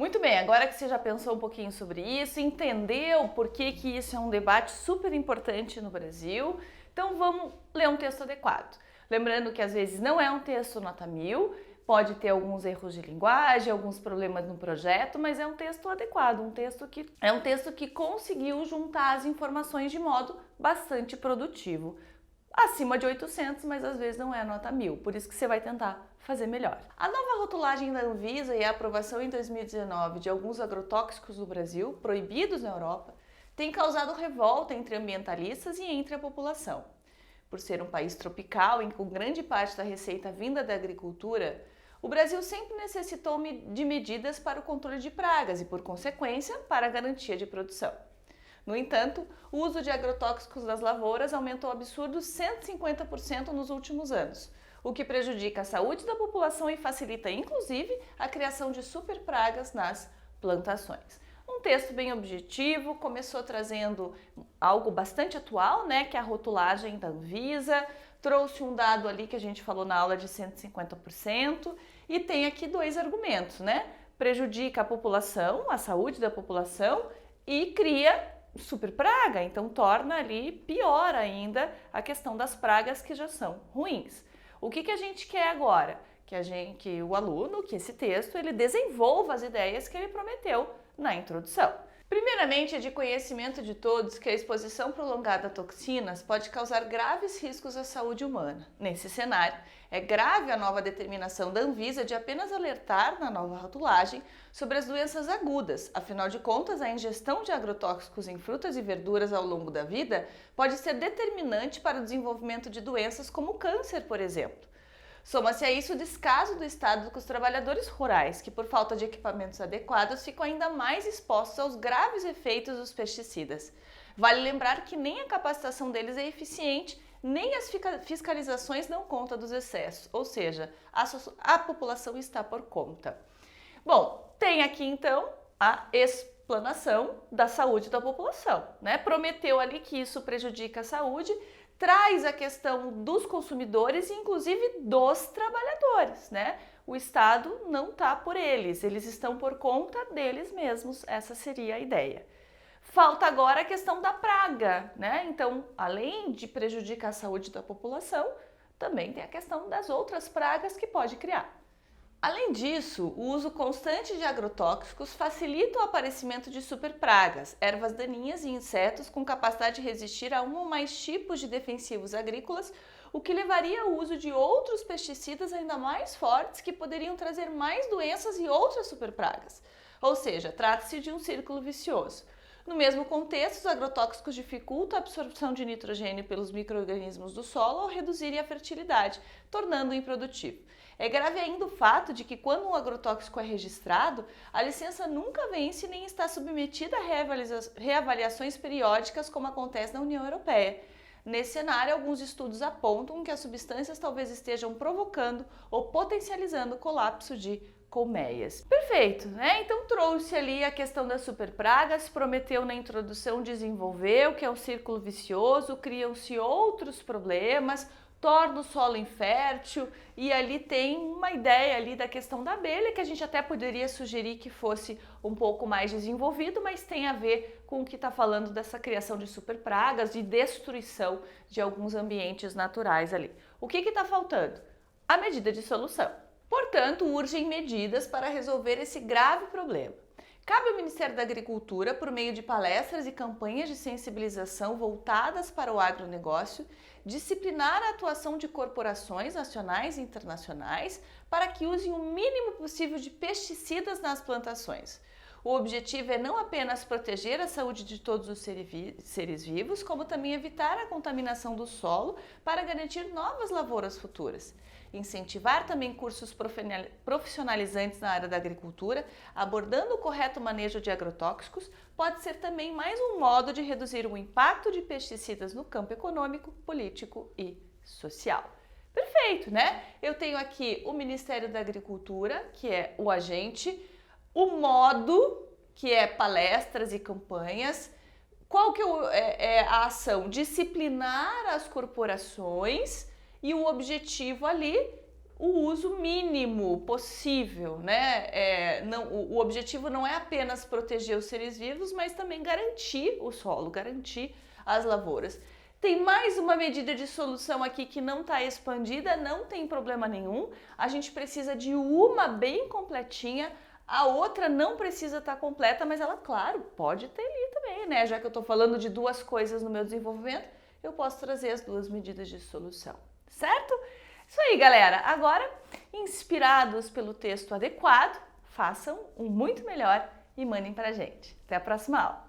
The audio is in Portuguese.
Muito bem, agora que você já pensou um pouquinho sobre isso, entendeu por que isso é um debate super importante no Brasil, então vamos ler um texto adequado. Lembrando que às vezes não é um texto nota 1000, pode ter alguns erros de linguagem, alguns problemas no projeto, mas é um texto adequado, um texto que conseguiu juntar as informações de modo bastante produtivo. Acima de 800, mas às vezes não é nota 1000, por isso que você vai tentar fazer melhor. A nova rotulagem da Anvisa e a aprovação em 2019 de alguns agrotóxicos no Brasil, proibidos na Europa, tem causado revolta entre ambientalistas e entre a população. Por ser um país tropical em que grande parte da receita vinda da agricultura, o Brasil sempre necessitou de medidas para o controle de pragas e, por consequência, para a garantia de produção. No entanto, o uso de agrotóxicos nas lavouras aumentou absurdos 150% nos últimos anos, o que prejudica a saúde da população e facilita, inclusive, a criação de superpragas nas plantações. Um texto bem objetivo, começou trazendo algo bastante atual, né, que é a rotulagem da Anvisa, trouxe um dado ali que a gente falou na aula de 150% e tem aqui dois argumentos, né? Prejudica a população, a saúde da população e cria superpraga, então torna ali pior ainda a questão das pragas que já são ruins. O que a gente quer agora? Que o aluno, que esse texto, ele desenvolva as ideias que ele prometeu na introdução. Primeiramente, é de conhecimento de todos que a exposição prolongada a toxinas pode causar graves riscos à saúde humana. Nesse cenário, é grave a nova determinação da Anvisa de apenas alertar na nova rotulagem sobre as doenças agudas. Afinal de contas, a ingestão de agrotóxicos em frutas e verduras ao longo da vida pode ser determinante para o desenvolvimento de doenças como câncer, por exemplo. Soma-se a isso o descaso do Estado com os trabalhadores rurais, que por falta de equipamentos adequados ficam ainda mais expostos aos graves efeitos dos pesticidas. Vale lembrar que nem a capacitação deles é eficiente, nem as fiscalizações dão conta dos excessos, ou seja, a população está por conta. Bom, tem aqui então a explanação da saúde da população, né? Prometeu ali que isso prejudica a saúde, traz a questão dos consumidores e inclusive dos trabalhadores, né? O Estado não está por eles estão por conta deles mesmos, essa seria a ideia. Falta agora a questão da praga, né? Então, além de prejudicar a saúde da população, também tem a questão das outras pragas que pode criar. Além disso, o uso constante de agrotóxicos facilita o aparecimento de superpragas, ervas daninhas e insetos com capacidade de resistir a um ou mais tipos de defensivos agrícolas, o que levaria ao uso de outros pesticidas ainda mais fortes que poderiam trazer mais doenças e outras superpragas. Ou seja, trata-se de um círculo vicioso. No mesmo contexto, os agrotóxicos dificultam a absorção de nitrogênio pelos micro-organismos do solo ao reduzirem a fertilidade, tornando-o improdutivo. É grave ainda o fato de que, quando um agrotóxico é registrado, a licença nunca vence nem está submetida a reavaliações periódicas, como acontece na União Europeia. Nesse cenário, alguns estudos apontam que as substâncias talvez estejam provocando ou potencializando o colapso de colmeias. Perfeito, né? Então trouxe ali a questão das superpragas, prometeu na introdução desenvolver o que é um círculo vicioso, criam-se outros problemas, torna o solo infértil e ali tem uma ideia ali da questão da abelha que a gente até poderia sugerir que fosse um pouco mais desenvolvido, mas tem a ver com o que está falando dessa criação de superpragas, de destruição de alguns ambientes naturais ali. O que está faltando? A medida de solução. Portanto, urgem medidas para resolver esse grave problema. Cabe ao Ministério da Agricultura, por meio de palestras e campanhas de sensibilização voltadas para o agronegócio, disciplinar a atuação de corporações nacionais e internacionais para que usem o mínimo possível de pesticidas nas plantações. O objetivo é não apenas proteger a saúde de todos os seres vivos, como também evitar a contaminação do solo para garantir novas lavouras futuras. Incentivar também cursos profissionalizantes na área da agricultura, abordando o correto manejo de agrotóxicos, pode ser também mais um modo de reduzir o impacto de pesticidas no campo econômico, político e social. Perfeito, né? Eu tenho aqui o Ministério da Agricultura, que é o agente, o modo, que é palestras e campanhas. Qual que é a ação? Disciplinar as corporações e o objetivo ali, o uso mínimo possível, né? O objetivo não é apenas proteger os seres vivos, mas também garantir o solo, garantir as lavouras. Tem mais uma medida de solução aqui que não está expandida, não tem problema nenhum. A gente precisa de uma bem completinha, a outra não precisa estar completa, mas ela, claro, pode ter ali também, né? Já que eu estou falando de duas coisas no meu desenvolvimento, eu posso trazer as duas medidas de solução, certo? Isso aí, galera. Agora, inspirados pelo texto adequado, façam um muito melhor e mandem pra gente. Até a próxima aula.